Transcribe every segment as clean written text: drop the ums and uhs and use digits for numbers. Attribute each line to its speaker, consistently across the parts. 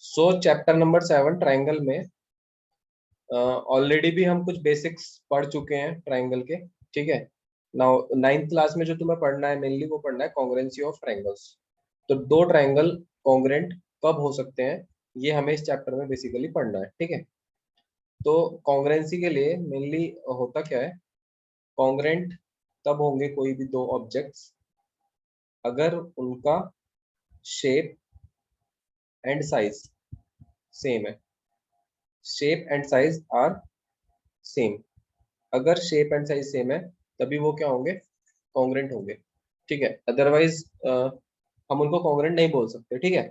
Speaker 1: सो chapter number 7 triangle में already भी हम कुछ बेसिक्स पढ़ चुके हैं ट्राइंगल के। ठीक है, नाउ 9th क्लास में जो तुम्हें पढ़ना है मेनली वो पढ़ना है कॉन्ग्रुएंसी ऑफ ट्राइंगल्स। तो दो ट्राइंगल कॉन्ग्रुएंट कब हो सकते हैं, ये हमें इस चैप्टर में बेसिकली पढ़ना है। ठीक है, तो कॉन्ग्रुएंसी के लिए मेनली होता क्या है, कॉन्ग्रुएंट तब होंगे कोई भी दो ऑब्जेक्ट्स अगर उनका शेप एंड साइज सेम है। Shape and size are same. अगर शेप एंड साइज सेम है तभी वो क्या होंगे, कॉन्ग्रुएंट होंगे। ठीक है, अदरवाइज हम उनको कॉन्ग्रुएंट नहीं बोल सकते। ठीक है,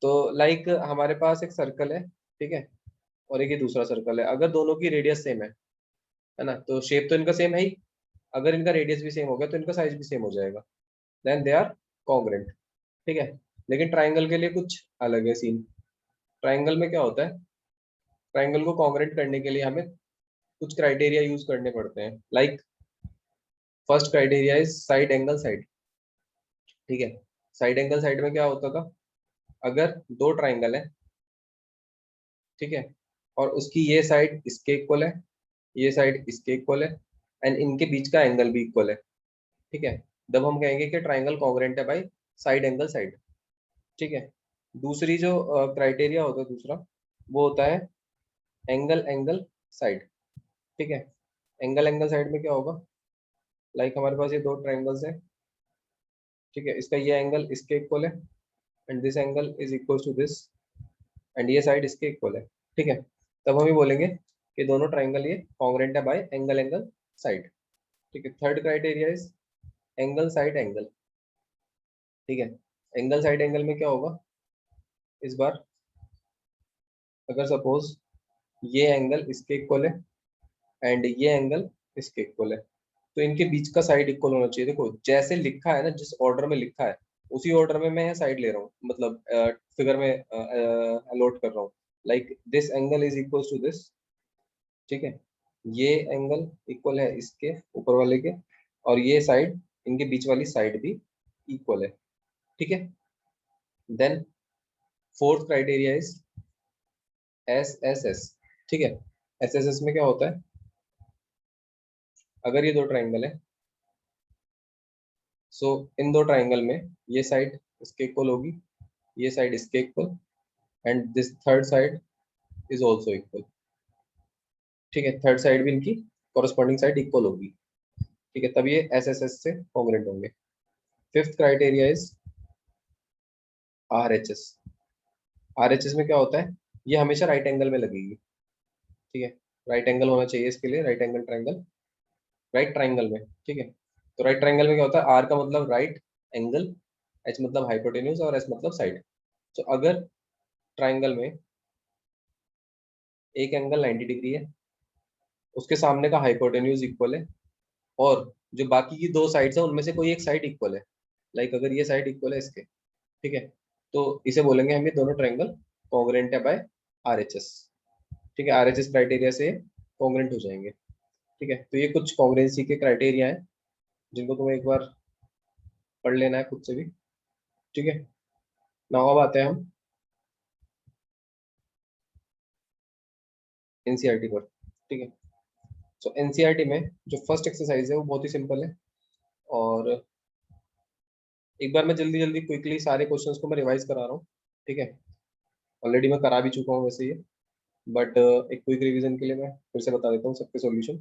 Speaker 1: तो लाइक हमारे पास एक सर्कल है, ठीक है, और एक ही दूसरा सर्कल है। अगर दोनों की रेडियस सेम है ना, तो शेप तो इनका सेम है ही। अगर इनका रेडियस भी सेम हो गया तो इनका साइज भी सेम हो जाएगा, देन दे आर कॉन्ग्रुएंट। ठीक है, लेकिन ट्राइंगल के लिए कुछ अलग है सीन। ट्राइंगल में क्या होता है, ट्राइंगल को कॉन्ग्रुएंट करने के लिए हमें कुछ क्राइटेरिया यूज करने पड़ते हैं। Like first criteria is side angle side. ठीक है, साइड एंगल साइड में क्या होता था, अगर दो ट्राइंगल है, ठीक है, और उसकी ये साइड इसके इक्वल है, ये साइड इसके इक्वल है, एंड इनके बीच का एंगल भी इक्वल है। ठीक है, तब हम कहेंगे कि ट्राइंगल कॉन्ग्रुएंट है बाय साइड एंगल साइड। ठीक है, दूसरी जो क्राइटेरिया होता है दूसरा, वो होता है एंगल एंगल साइड। ठीक है, एंगल एंगल साइड में क्या होगा, लाइक हमारे पास ये दो ट्राइंगल्स हैं, ठीक है, इसका ये एंगल इसके इक्वल है and this angle is equal to this, and ये साइड इसके इक्वल है। ठीक है, तब हम ये बोलेंगे कि दोनों ट्राइंगल ये कॉन्ग्रुएंट है बाय एंगल एंगल साइड। ठीक है, third criteria is angle side angle. ठीक है, एंगल साइड एंगल में क्या होगा, इस बार अगर सपोज ये एंगल इसके इक्वल है एंड ये एंगल इसके इक्वल है, तो इनके बीच का साइड इक्वल होना चाहिए। देखो जैसे लिखा है ना, जिस ऑर्डर में लिखा है उसी ऑर्डर में मैं साइड ले रहा हूँ, मतलब फिगर में अलॉट कर रहा हूँ। Like this angle is equal to this. ठीक है, ये एंगल इक्वल है इसके ऊपर वाले के, और ये साइड इनके बीच वाली साइड भी इक्वल है। ठीक है, then fourth criteria is S S S. ठीक है, एस एस एस में क्या होता है, अगर ये दो ट्राइंगल है, सो इन दो ट्राइंगल में ये साइड इसके इक्वल होगी, ये साइड इसके equal, and this third side is also equal. ठीक है, थर्ड साइड भी इनकी कॉरेस्पॉन्डिंग साइड इक्वल होगी। ठीक है, तब ये एस एस एस से कॉन्ग्रुएंट होंगे। Fifth criteria is R H S. R H S में क्या होता है, ये हमेशा राइट एंगल में लगेगी। ठीक है, राइट एंगल होना चाहिए इसके लिए, right angle triangle, right triangle में। ठीक है, तो राइट ट्राइंगल में क्या होता है, आर का मतलब राइट एंगल, एच मतलब हाइपोटेन्यूज और एस मतलब साइड। तो अगर ट्राइंगल में एक एंगल 90 डिग्री है, उसके सामने का हाइपोटेन्यूज इक्वल है, और जो बाकी की दो साइड्स है उनमें से कोई एक साइड इक्वल है, लाइक अगर ये साइड इक्वल है इसके, ठीक है, तो इसे बोलेंगे हम ये दोनों ट्राइंगल कॉन्ग्रुएंट है बाय आरएचएस। ठीक है, आरएचएस क्राइटेरिया से कॉन्ग्रुएंट हो जाएंगे। ठीक है, तो ये कुछ कॉन्ग्रुएंसी के क्राइटेरिया हैं जिनको तुम्हें एक बार पढ़ लेना है खुद से भी। ठीक है, नाउ अब आते हैं हम एनसीईआरटी पर। ठीक है, सो एनसीईआरटी में जो फर्स्ट एक्सरसाइज है वो बहुत ही सिंपल है, और एक बार मैं जल्दी जल्दी क्विकली सारे क्वेश्चंस को मैं रिवाइज करा रहा हूँ। ठीक है, ऑलरेडी मैं करा भी चुका हूँ वैसे ये, बट एक क्विक रिवीजन के लिए मैं फिर से बता देता हूँ सबके सॉल्यूशन,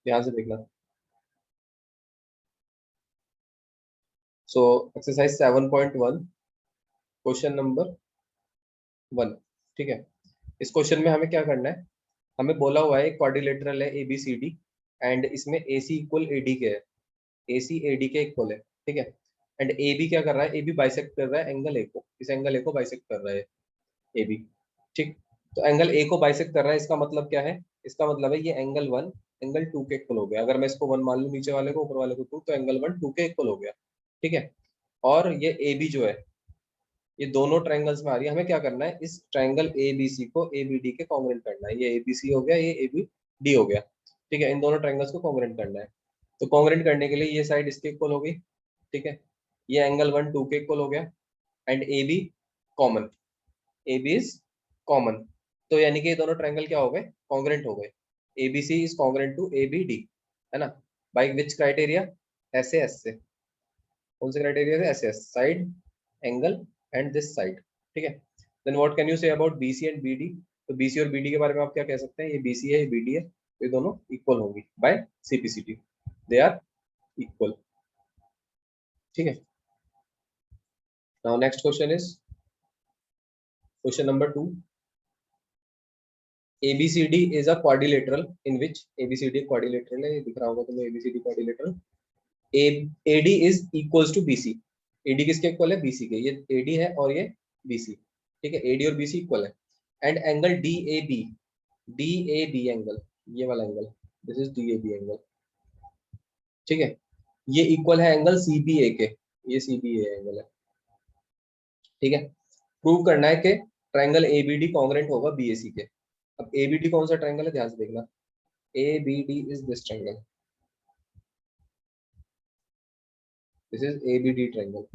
Speaker 1: ध्यान से देखना। So exercise 7.1 question number 1। ठीक है, इस क्वेश्चन में हमें क्या करना है, हमें बोला हुआ है क्वाड्रिलेटरल है A B C D, and इसमें A C equal A D के है, ए सी ए डी के इक्वल है। ठीक है, एंड ए बी क्या कर रहा है, ए बी बाइसेक्ट कर रहा है एंगल ए को, इस एंगल ए को बाइसेक्ट कर रहा है ए बी। ठीक, तो एंगल ए को बाइसेक्ट कर रहा है, इसका मतलब क्या है, इसका मतलब है ये एंगल 1 एंगल 2 के इक्वल हो गया। अगर मैं इसको 1 मान लूँ, नीचे वाले को ऊपर वाले को 2, तो एंगल 1 2 के इक्वल हो गया। ठीक है, और ये ए बी जो है ये दोनों ट्राइंगल्स में आ रही है, हमें क्या करना है, इस ट्राइंगल ए बी सी को ए बी डी के कॉन्ग्रुएंट करना है। ये ए बी सी हो गया, ये ए बी डी हो गया। ठीक है, इन दोनों ट्राइंगल्स को कॉन्ग्रुएंट करना है। तो कॉन्ग्रुएंट करने के लिए ये साइड इसके इक्वल हो गई। ठीक है, ये एंगल 1 2 के इक्वल हो गया, and A B common, A B is common, तो यानी कि ये दोनों ट्रायंगल क्या हो गए, कॉन्ग्रेंट हो गए। A B C is congruent to A B D, है ना, बाई विच क्राइटेरिया, ऐसे एस से, कौन से क्राइटेरिया से, ऐसे S, side angle and this side, ठीक है। Then what can you say about B C and B D, तो बी सी और बी डी के बारे में आप क्या कह सकते हैं, ये बी सी है, ये बी डी है, ये दोनों इक्वल होंगी by CPCT, they are equal, ठीक है। Now next question is question number 2। ABCD is a quadrilateral in which ABCD quadrilateral है, ये दिख रहा होगा तुम्हें, ABCD quadrilateral, A AD is equals to BC, AD किसके इक्वल है, BC के, ये AD है और ये BC, ठीक है, AD और BC इक्वल है, and angle DAB, DAB angle, ये वाला angle, this is DAB angle, ठीक है, ये इक्वल है एंगल CBA के, ये CBA एंगल है, ठीक है। प्रूव करना है कि ट्रायंगल ABD कॉन्ग्रेंट होगा BAC के। अब ABD कौन सा ट्रायंगल है, ध्यान से देखना, ABD is this triangle, this is ABD triangle,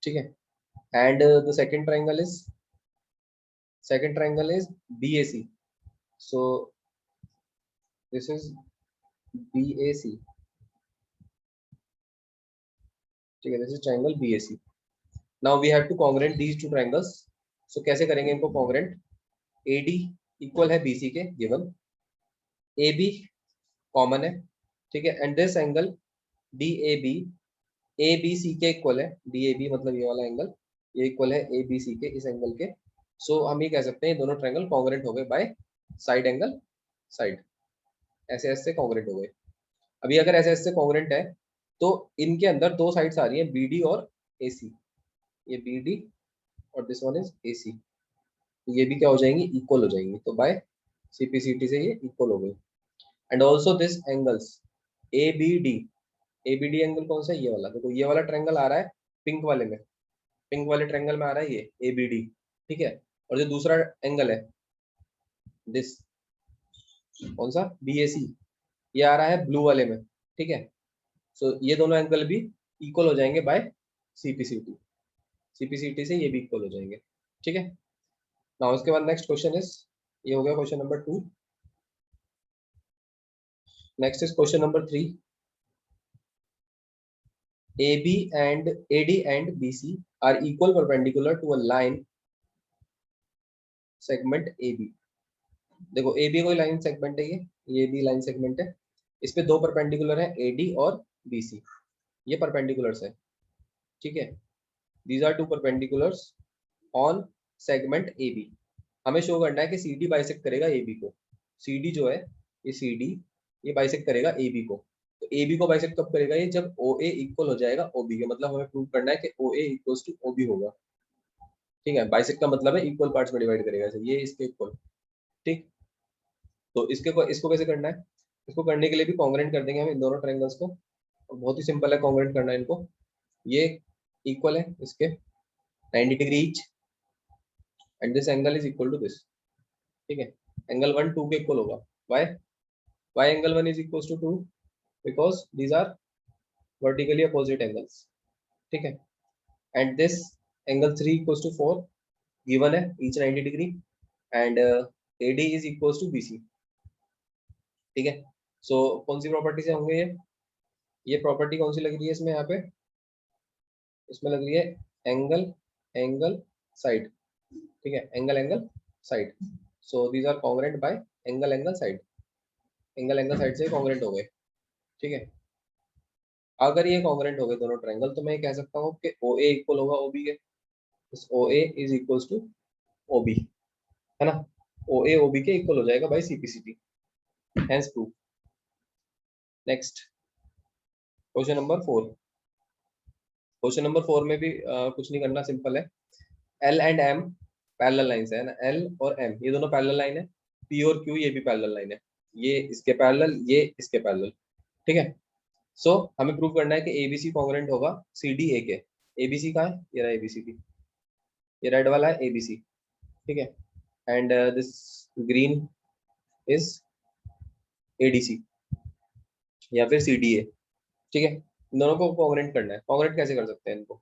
Speaker 1: ठीक है, and the second triangle is BAC, so this is BAC, ठीक है, this is triangle BAC। now we have to congruent these two triangles, so कैसे करेंगे इनको congruent, AD equal है BC के given, AB common है, ठीक है, and this angle DAB ABC के इक्वल है, DAB मतलब ये वाला एंगल, ये इक्वल है ABC के इस एंगल के, सो हम ये कह सकते हैं दोनों ट्रायंगल कॉन्ग्रेंट हो गए बाय साइड एंगल साइड, ऐसे ऐसे कॉन्ग्रेंट हो गए। अभी अगर ऐसे ऐसे कॉन्ग्रेंट है तो इनके अंदर दो साइड्स आ रही है BD और AC, ये BD और दिस वन इज AC, तो ये भी क्या हो जाएंगी, इक्वल हो जाएंगी, तो बाय CPCT से ये इक्वल हो गई। And also this angles ABD, ABD angle कौन सा है, ये वाला, देखो ये वाला ट्रायंगल आ रहा है पिंक वाले में, पिंक वाले ट्रायंगल में आ रहा है ये ABD, ठीक है, और जो दूसरा एंगल है दिस कौन सा BAC, ये आ रहा है ब्लू वाले में, ठीक है, सो ये दोनों एंगल भी इक्वल हो जाएंगे बाय CPCT, CPCT से ये भी इक्वल हो जाएंगे, ठीक है। नाउ उसके बाद नेक्स्ट क्वेश्चन इज, ये हो गया question number 2। Next is question number 3। AB and AD and BC are equal perpendicular to a line segment AB, देखो AB कोई लाइन सेगमेंट है, ये भी लाइन सेगमेंट है, इस पे दो परपेंडिकुलर है AD और BC, ये परपेंडिकुलर्स है, ठीक है, these are two perpendiculars on segment AB, हमें शो करना है कि CD बाइसेक्ट करेगा AB को, CD जो है ये CD ये बाइसेक्ट करेगा AB को, तो AB को बाइसेक्ट कब करेगा, ये जब OA इक्वल हो जाएगा OB के, मतलब हमें प्रूव करना है कि OA इक्वल्स टू OB होगा, ठीक है, बाइसेक्ट का मतलब है इक्वल पार्ट्स में डिवाइड करेगा, ये इसके इक्वल, ठीक, तो इसको कैसे करना है, इसको करने के लिए भी कॉन्ग्रेंट कर देंगे हम इन दोनों ट्रायंगल्स को, और बहुत ही सिंपल है कॉन्ग्रेंट करना है इनको, ये इक्वल है इसके 90 degree each, and this angle is equal to this, ठीक है, एंगल 1 2 के इक्वल होगा, why why angle 1 is equal to 2, because these are vertically opposite angles, ठीक है, and this angle 3 equal to 4 given है each 90 degree, and AD is equal to BC, ठीक है, सो कौन सी प्रॉपर्टी से होंगे ये प्रॉपर्टी कौन सी लग रही है इसमें, यहाँ पे इसमें लग रही है एंगल एंगल साइड, ठीक है, angle angle side, so these are congruent by angle angle side, angle angle side से कॉन्ग्रेंट हो गए, ठीक है। अगर ये कॉन्ग्रेंट हो गए दोनों ट्रायंगल, तो मैं ये कह सकता हूँ कि OA इक्वल होगा OB के, OA is equal to OB, है ना, OA OB के इक्वल हो जाएगा by CPCT, hence proof. Next question number 4, question number 4 में भी कुछ नहीं करना, सिंपल है, L and M parallel lines है ना, L और M ये दोनों पैरेलल लाइन है, P और Q ये भी पैरेलल लाइन है, ये इसके पैरेलल ये इसके पैरेलल, ठीक है, सो हमें प्रूव करना है कि ABC कॉन्ग्रेंट होगा CDA के, ABC कहाँ है, ये रहा ABC की, ये रेड वाला है ABC, ठीक है, and this green is ADC या फिर CDA, ठीक है, इन दोनों को कॉन्ग्रेंट करना है, कॉन्ग्रेंट कैसे कर सकते हैं इनको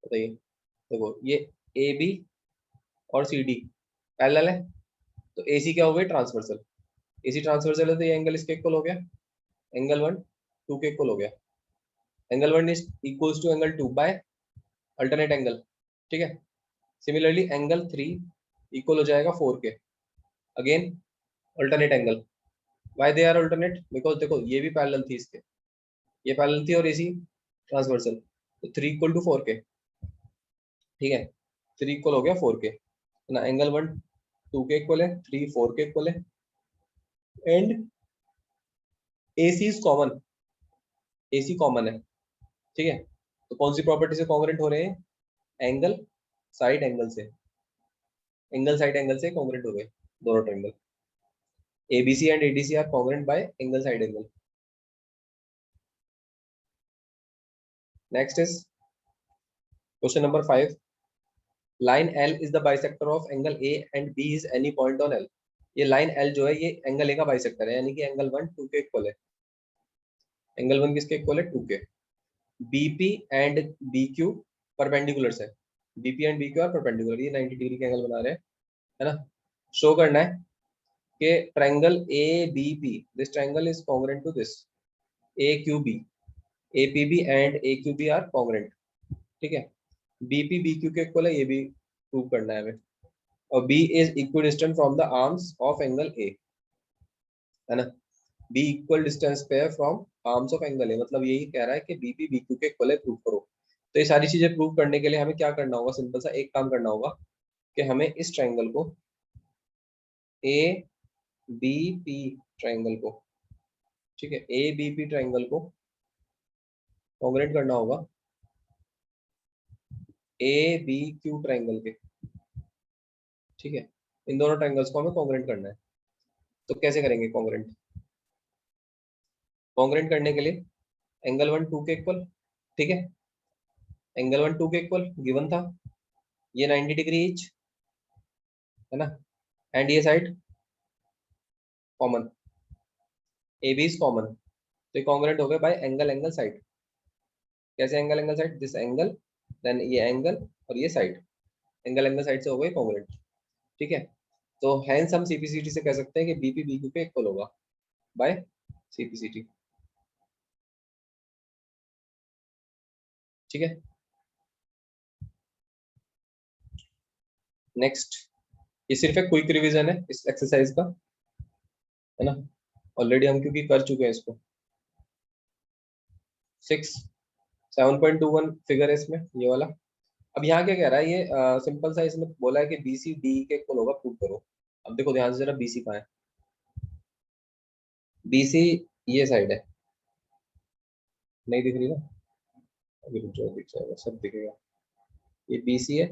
Speaker 1: बताइए, देखो ये ए बी और सी डी पैरेलल है, तो ए सी क्या हो गई, ट्रांसवर्सल। ए सी ट्रांसवर्सल है तो ये एंगल इसके इक्वल हो गया, एंगल 1 2 के इक्वल हो गया। Angle 1 is equals to angle 2 by alternate angle, ठीक है। सिमिलरली एंगल 3 इक्वल हो जाएगा 4 के, again alternate angle. Why they are alternate, because देखो ये भी पैरेलल थी इसके, ये पैरेलल थी और इसी ट्रांसवर्सल, तो 3 इक्वल टू 4 के, ठीक है। 3 इक्वल हो गया 4 के ना, एंगल 1 2 के इक्वल है, 3 4 के इक्वल है, and AC is common, AC common है, ठीक है। तो कौन सी प्रॉपर्टी से कॉन्ग्रेंट हो रहे हैं, एंगल साइड एंगल से, एंगल साइड एंगल से कॉन्ग्रेंट हो गए दोनों triangle. ABC and ADC are congruent by angle side angle. Next is question number 5, line L is the bisector of angle A and B is any point on L। ये line L जो है ये angle A का bisector है, यानी कि angle 1 2 के equal है, एंगल 1 किसके इक्वल है, 2 के। BP एंड BQ परपेंडिकुलर है, BP and BQ are perpendicular, ये 90 डिग्री के एंगल बना रहे हैं, है ना। शो करना है कि triangle ABP, this triangle is congruent to this AQB, APB and AQB are congruent, ठीक है। BP BQ के इक्वल है, ये भी प्रूव करना है हमें। और B is equidistant from the arms of angle A, है ना। B इक्वल डिस्टेंस पे है from arms of angle A, मतलब यही कह रहा है कि BP BQ के इक्वल है, प्रूव करो। तो ये सारी चीजें प्रूव करने के लिए हमें क्या करना होगा, सिंपल सा एक काम करना होगा कि हमें इस ट्रायंगल को ABP ट्रायंगल को, ठीक है, ABP ट्रायंगल को कॉन्ग्रेंट करना होगा ABQ ट्रायंगल के, ठीक है। इन दोनों ट्रायंगल्स को हमें कॉन्ग्रेंट करना है। तो कैसे करेंगे कॉन्ग्रेंट, कॉन्ग्रेंट करने के लिए एंगल 1 2 के इक्वल, ठीक है, एंगल 1 2 के इक्वल गिवन था, ये 90 डिग्री ईच, है ना, एंड ये side common, A B is common, तो ये कॉन्ग्रेंट हो गए बाय एंगल एंगल साइड। कैसे angle angle side, this angle then ये एंगल और ये साइड, एंगल एंगल साइड से हो गए कॉन्ग्रेंट, ठीक है। तो हेंस हम सीपीसीटी से कह सकते हैं कि बीपी बीक्यू के इक्वल होगा बाय सीपीसीटी, ठीक है। नेक्स्ट, ये सिर्फ एक क्विक रिवीजन है इस एक्सरसाइज का, है ना, ऑलरेडी हम क्योंकि कर चुके हैं इसको। 7.21 फिगर है इसमें ये वाला। अब यहाँ क्या कह रहा है, ये सिंपल सा इसमें बोला है कि BC D के इक्वल होगा, प्रूव करो। अब देखो ध्यान से जरा, BC कहाँ है, BC ये साइड है, नहीं दिख रही ना, अभी रुक जाओ दिख जाएगा, सब दिखेगा। ये BC है,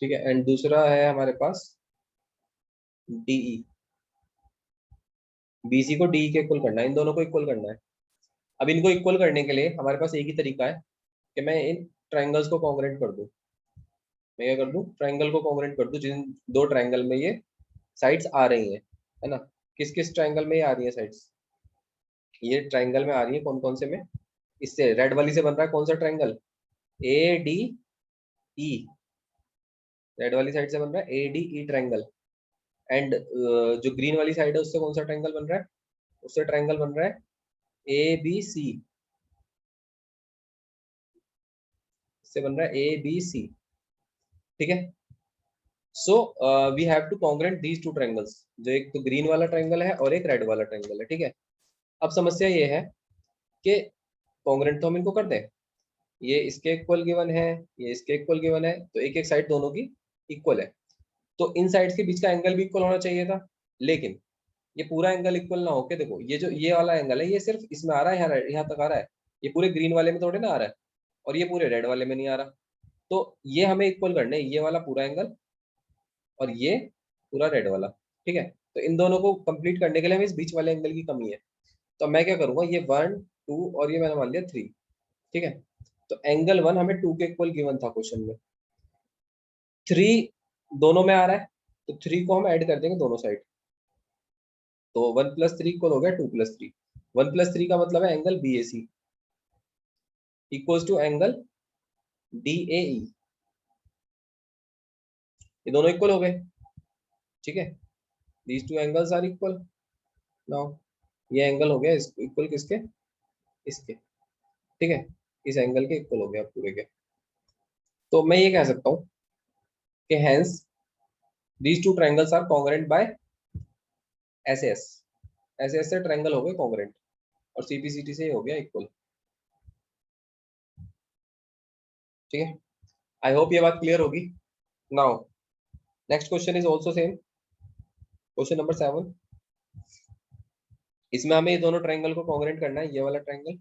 Speaker 1: ठीक है, एंड दूसरा है हमारे पास DE, BC को DE के इक्वल करना है, इन दोनों को इक्वल करना है। अब इनको इक्वल करने के लिए हमारे पास एक ही तरीका है कि मैं इन ट्रायंगल्स को कॉन्ग्रेंट कर दूं। मैं क्या कर दूं, ट्रायंगल को कॉन्ग्रेंट कर दूं जिन दो ट्रायंगल में ये साइड्स आ रही हैं, है ना। किस किस ट्रायंगल में ये आ रही है साइड्स, ये ट्रायंगल में आ रही है, कौन कौन से में, इससे रेड वाली से बन रहा है कौन सा ट्रायंगल, ADE, रेड वाली साइड से बन रहा है ADE ट्रायंगल। एंड जो ग्रीन वाली साइड है उससे कौन सा ट्रायंगल बन रहा है, उससे ट्रायंगल बन रहा है ABC, इससे बन रहा है ABC, ठीक है। So we have to congruent these two triangles, जो एक तो ग्रीन वाला ट्रायंगल है और एक रेड वाला ट्रायंगल है, ठीक है। अब समस्या ये है कि कॉन्ग्रेंट तो हम इनको कर दें, ये इसके इक्वल गिवन है, ये इसके इक्वल गिवन है, तो एक एक साइड दोनों की इक्वल है, तो इन साइड्स के बीच का एंगल भी इक्वल होना चाहिए था। लेकिन ये पूरा एंगल इक्वल ना होके, देखो ये जो ये वाला एंगल है ये सिर्फ इसमें आ रहा है, यहाँ तक आ रहा है, ये पूरे ग्रीन वाले में थोड़े ना आ रहा है, और ये पूरे रेड वाले में नहीं आ रहा। तो ये हमें इक्वल करने, ये वाला पूरा एंगल और ये पूरा रेड वाला, ठीक है। तो इन दोनों को कंप्लीट करने के लिए हमें इस बीच वाले एंगल की कमी है, तो मैं क्या करूंगा, ये 1 2 और ये मैंने मान लिया 3, ठीक है। तो एंगल 1 हमें 2 के इक्वल गिवन था क्वेश्चन में, 3 दोनों में आ रहा है, तो 3 को हम ऐड कर देंगे दोनों साइड, तो 1 + 3 इक्वल हो गया 2 + 3। 1 + 3 का मतलब है angle BAC equals to angle DAE, ये दोनों इक्वल हो गए, ठीक है, these two angles are equal. Now ये एंगल हो गया इक्वल किसके, इसके, ठीक है, इस एंगल के इक्वल हो गया पूरे के। तो मैं ये कह सकता हूँ कि hence these two triangles are congruent by S S, S S से ट्रायंगल हो गए कॉन्ग्रुएंट और सीपीसीटी से हो गया इक्वल, ठीक है। आई होप ये बात क्लियर होगी। Now next question is also same, question number 7। इसमें हमें ये दोनों ट्रायंगल को कॉन्ग्रुएंट करना है, ये वाला ट्रायंगल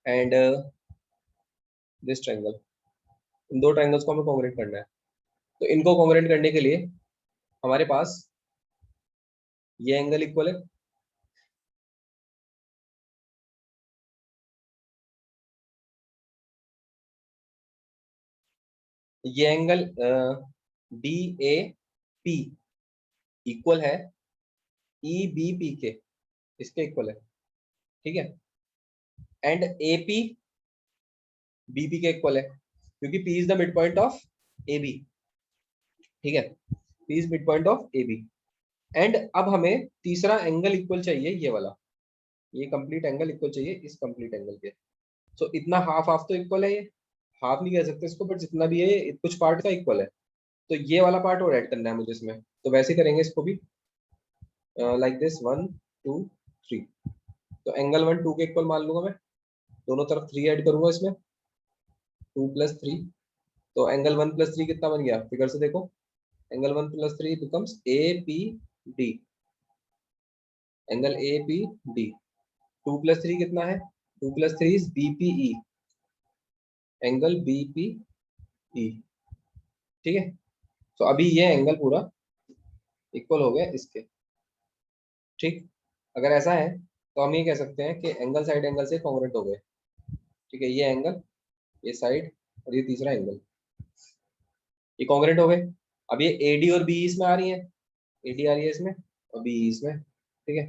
Speaker 1: एंड दिस ट्रायंगल, इन दो ट्रायंगल्स को हमें कॉन्ग्रुएंट करना है। तो इनको कॉन्ग्रुएंट करने के लिए हमारे पास ये एंगल इक्वल है, ये angle D A P equal है ई बी पी के, इसके इक्वल है, ठीक है, and A P B P के इक्वल है, क्योंकि P is the mid point of A B, ठीक है, P is mid point of A B. And अब हमें तीसरा एंगल इक्वल चाहिए, ये वाला, ये कंप्लीट एंगल इक्वल चाहिए इस कंप्लीट एंगल के। सो इतना हाफ हाफ तो इक्वल है, ये हाफ नहीं कह सकते इसको, बट जितना भी है ये कुछ पार्ट का इक्वल है। तो ये वाला पार्ट और ऐड करना है मुझे इसमें, तो वैसे करेंगे इसको भी लाइक दिस 1 2 3। तो एंगल 1 2 के इक्वल मान लूंगा मैं, दोनों तरफ 3 ऐड करूंगा इसमें, 2 + 3। तो एंगल 1 + 3 कितना बन गया, फिगर से देखो, angle 1 + 3 becomes A P D, angle A P D. 2 + 3 कितना है, 2 + 3 is B P E, angle B P E, ठीक है। तो अभी ये एंगल पूरा इक्वल हो गया इसके, ठीक। अगर ऐसा है तो हम ये कह सकते हैं कि एंगल साइड एंगल से कॉन्ग्रुएंट हो गए, ठीक है, ये एंगल, ये साइड और ये तीसरा एंगल, ये कॉन्ग्रुएंट हो गए। अब ये एडी और बी इसमें आ रही है, एडी आ रही है इसमें और बी इसमें, ठीक है,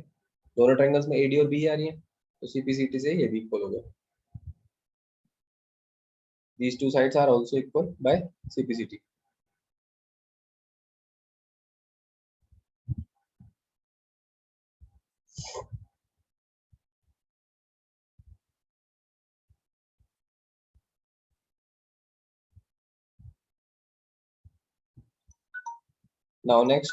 Speaker 1: दोनों ट्रायंगल्स में एडी और बी आ रही है, तो सीपीसीटी से ये भी इक्वल हो गया। These two sides are also equal by CPCT. Now next,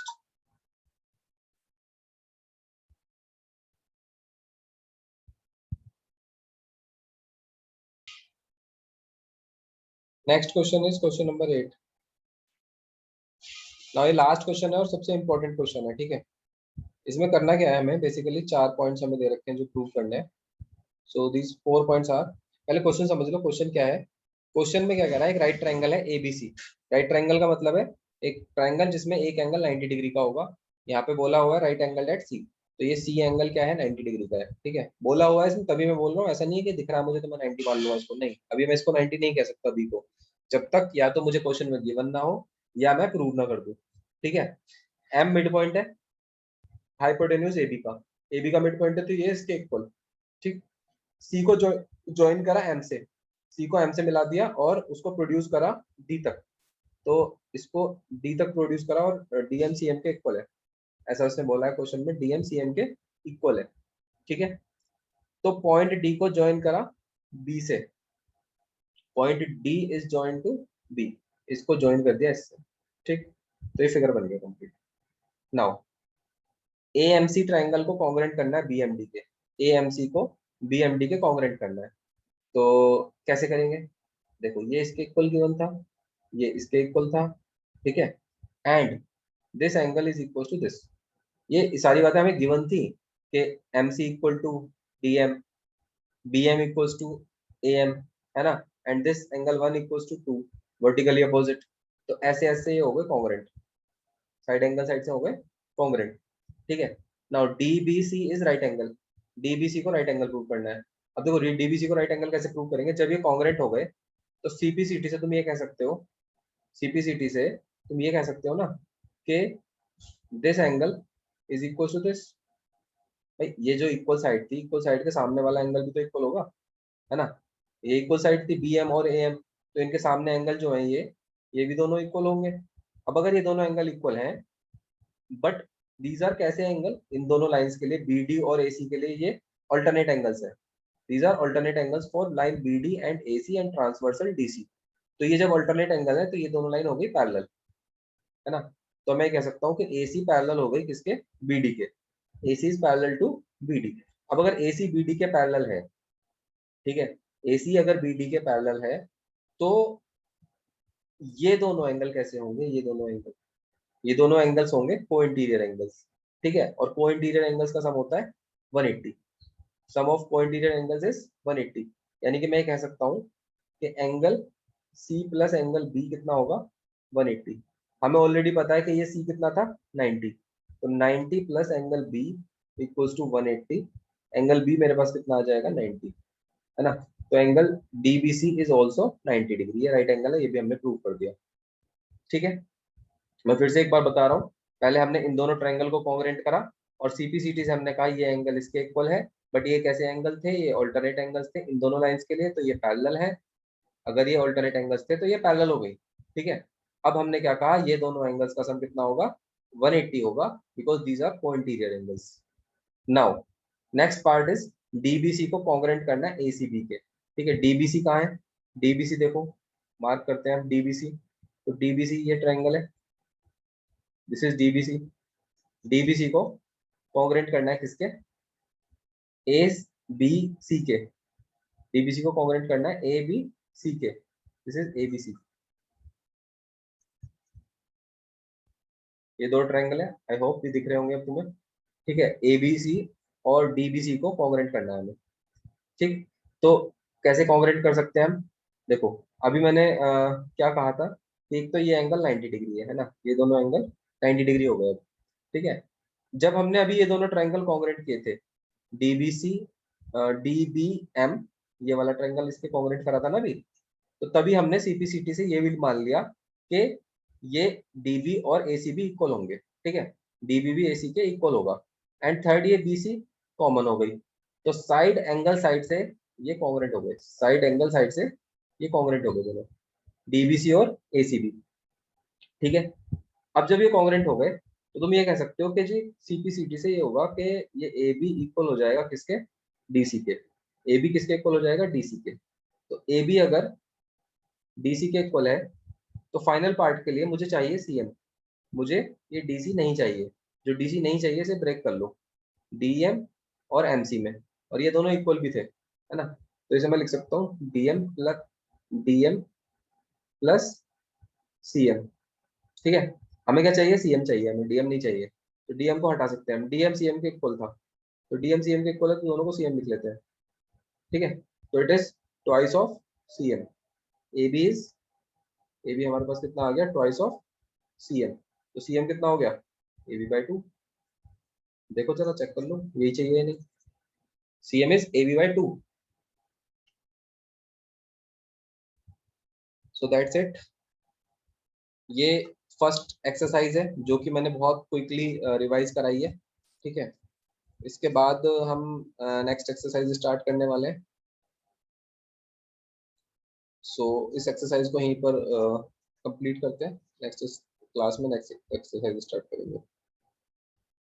Speaker 1: next question is question number 8. Now ये लास्ट क्वेश्चन है और सबसे इंपॉर्टेंट क्वेश्चन है, ठीक है। इसमें करना क्या है, हमें बेसिकली 4 पॉइंट्स हमें दे रखे हैं जो प्रूव करने हैं। सो दिस 4 पॉइंट्स आर, पहले क्वेश्चन समझ लो, क्वेश्चन क्या है। क्वेश्चन में क्या कह रहा है, एक राइट ट्रायंगल है एबीसी। राइट ट्रायंगल का मतलब है एक ट्रायंगल जिसमें एक एंगल 90 डिग्री का होगा। यहाँ पे बोला हुआ है राइट एंगल एट सी, तो ये सी एंगल क्या है, 90 डिग्री का है, ठीक है, बोला हुआ है इसमें, तभी मैं बोल रहा हूँ, ऐसा नहीं है कि दिख रहा है मुझे तो मैं 90 मान लूंगा इसको, नहीं, अभी मैं इसको 90 नहीं कह सकता अभी को, जब तक या तो मुझे क्वेश्चन में गिवन ना हो या मैं प्रूव ना कर दूं, ठीक है। एम मिड पॉइंट है हाइपोटेन्यूज एबी का, एबी का मिड पॉइंट है, तो ये इसके इक्वल, ठीक। सी को ज्वाइन करा एम से, सी को एम से मिला दिया और उसको प्रोड्यूस करा डी तक, तो इसको डी तक प्रोड्यूस करा और डीएम सी एम के इक्वल है, ऐसा उसने बोला है क्वेश्चन में, डीएम सी एम के इक्वल है, ठीक है। तो पॉइंट डी को ज्वाइन करा बी से, point D is join to B, इसको ज्वाइन कर दिया इससे, ठीक। तो ये फिगर बन गया कंप्लीट। नाउ एएमसी ट्रायंगल को कॉन्ग्रुएंट करना है बीएमडी के, एएमसी को बीएमडी के कॉन्ग्रुएंट करना है, तो कैसे करेंगे, देखो ये इसके इक्वल गिवन था, ये इसके इक्वल था, ठीक है, and this angle is equal to this, ये सारी बातें हमें गिवन थी कि M C equal to D M, B M equals to A M, है ना, and this angle 1 equals to 2 vertically opposite. तो ऐसे ऐसे ये हो गए कॉन्ग्रुएंट, साइड एंगल साइड से हो गए कॉन्ग्रुएंट, ठीक है। Now DBC is right angle, DBC को राइट एंगल प्रूव करना है। अब देखो डीबीसी को राइट एंगल कैसे प्रूव करेंगे, जब ये कॉन्ग्रुएंट हो गए तो सीपीसीटी से तुम ये कह सकते हो, सीपीसीटी से तुम ये कह सकते हो ना कि this angle is equal to this, भाई ये जो इक्वल साइड थी, इक्वल साइड के सामने वाला एंगल भी तो इक्वल होगा, है ना, ये इक्वल साइड थी बी एम और ए एम, तो इनके सामने एंगल जो है ये भी दोनों इक्वल होंगे। अब अगर ये दोनों एंगल इक्वल हैं, बट दीज आर कैसे एंगल, इन दोनों लाइंस के लिए BD और AC के लिए ये अल्टरनेट एंगल्स है। These are alternate angles for line BD and AC and transversal DC। तो ये जब अल्टरनेट एंगल है तो ये दोनों लाइन हो गई पैरेलल, है ना। तो मैं कह सकता हूँ कि AC पैरेलल हो गई किसके, BD के। AC is parallel to BD। अब अगर AC BD के पैरेलल है, ठीक है, AC अगर BD के पैरेलल है, तो ये दोनों एंगल कैसे होंगे, ये दोनों एंगल्स होंगे को इंटीरियर एंगल्स, ठीक है। और को इंटीरियर एंगल्स का सम होता है 180। सम ऑफ को इंटीरियर एंगल्स इज 180। यानी कि मैं कह सकता हूँ कि angle C plus angle B कितना होगा, 180। हमें ऑलरेडी पता है कि ये C कितना था, 90। तो 90 plus angle B equals to 180। Angle B मेरे पास कितना आ जाएगा, 90, है ना। तो angle DBC is also 90 degree, ये राइट एंगल है, ये भी हमने प्रूव कर दिया, ठीक है। मैं फिर से एक बार बता रहा हूँ, पहले हमने इन दोनों ट्रायंगल को कॉन्ग्रेंट करा और CPCT से हमने कहा ये एंगल इसके इक्वल है, बट ये कैसे एंगल थे, ये ऑल्टरनेट एंगल्स थे इन दोनों लाइंस के लिए, तो ये पैरेलल है। अगर ये ऑल्टरनेट एंगल्स थे तो ये पैरेलल हो गई, ठीक है। अब हमने क्या कहा, ये दोनों एंगल्स का सम कितना होगा, 180 होगा, बिकॉज दीज आर को interior angles. Now next part is DBC को कॉन्ग्रेंट करना है ACB के, ठीक है। DBC कहाँ है, DBC देखो, मार्क करते हैं हम DBC। तो DBC ये ट्रायंगल है, दिस इज DBC। DBC को कॉन्ग्रेंट करना है किसके, ABC के। DBC को कॉन्ग्रेंट करना है ABC के, दिस इज ABC। ये दो ट्रायंगल है, आई होप ये दिख रहे होंगे अब तुम्हें, ठीक है। ABC और DBC को कॉन्ग्रेंट करना है हमें, ठीक। तो कैसे कॉन्ग्रेंट कर सकते हैं हम, देखो अभी मैंने क्या कहा था कि एक तो ये एंगल 90 डिग्री है ना, ये दोनों एंगल 90 डिग्री हो गए अब, ठीक है। जब हमने अभी ये दोनों ट्रायंगल कॉन्ग्रेंट किए थे, DBC DBM, ये वाला ट्रायंगल इसके कॉन्ग्रेंट करा था ना अभी, तो तभी हमने CPCT से ये भी मान लिया कि ये DB और ACB इक्वल होंगे, ठीक है। DB भी AC के इक्वल होगा। एंड थर्ड ये BC कॉमन हो गई, तो साइड एंगल साइड से ये कॉन्ग्रेंट हो गए, साइड एंगल साइड से ये कॉन्ग्रेंट हो गए दोनों, DBC और ACB, ठीक है। अब जब ये कॉन्ग्रेंट हो गए तो तुम ये कह सकते हो कि जी CPCT से ये होगा कि ये AB इक्वल हो जाएगा किसके, DC के। AB किसके इक्वल हो जाएगा, DC के। तो AB अगर DC के इक्वल है तो फाइनल पार्ट के लिए मुझे चाहिए CM, मुझे ये DC नहीं चाहिए। जो DC नहीं चाहिए इसे ब्रेक कर लो DM और MC में, और ये दोनों इक्वल भी थे, है ना। तो इसे मैं लिख सकता हूँ DM प्लस CM, ठीक है। हमें क्या चाहिए, CM चाहिए, हमें DM नहीं चाहिए। तो DM को हटा सकते हैं हम, DM CM के इक्वल था, तो DM CM के इक्वल है तो दोनों को CM लिख लेते हैं, ठीक है। तो it is twice of CM। AB हमारे पास कितना आ गया, ट्वाइस ऑफ CM। तो CM कितना हो गया, AB/2। देखो जरा चेक कर लो यही चाहिए या नहीं, CM is AB/2। So that's it. ये फर्स्ट एक्सरसाइज है जो कि मैंने बहुत क्विकली रिवाइज कराई है, ठीक है। इसके बाद हम नेक्स्ट एक्सरसाइज स्टार्ट करने वाले हैं। सो इस एक्सरसाइज को यहीं पर कंप्लीट करते हैं, नेक्स्ट क्लास में नेक्स्ट एक्सरसाइज स्टार्ट करेंगे।